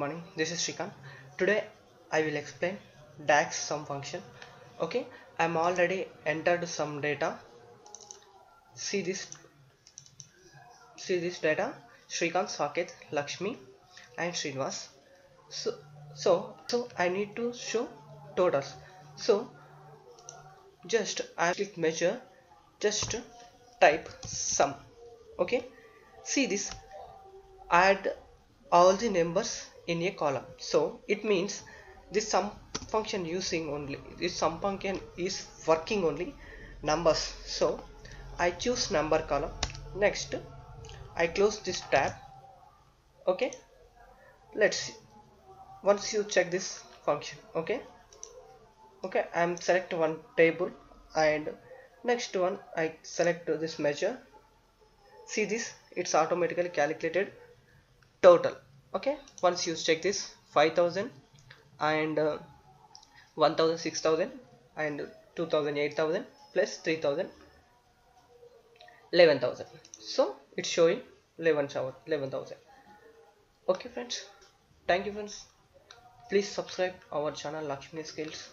morning. This is Shrikant. Today I will explain DAX sum function. Okay, I am already entered some data. See this data: Shrikant, Saket, Lakshmi, and Srinivas. So I need to show totals. So just I click measure. Just type sum. Okay. See this. Add all the numbers in a column. So it means this sum function is working only numbers. So I choose number column. Next I close this tab. Okay, let's see. Once you check this function, okay, I am select one table, and next one I select this measure. See this, it's automatically calculated total. Okay, once you check this 5,000 and 1,000, 6,000 and 2,000, 8,000 plus 3,000, 11,000. So it's showing 11,000. Okay friends, thank you friends. Please subscribe our channel Lakshmi Skills.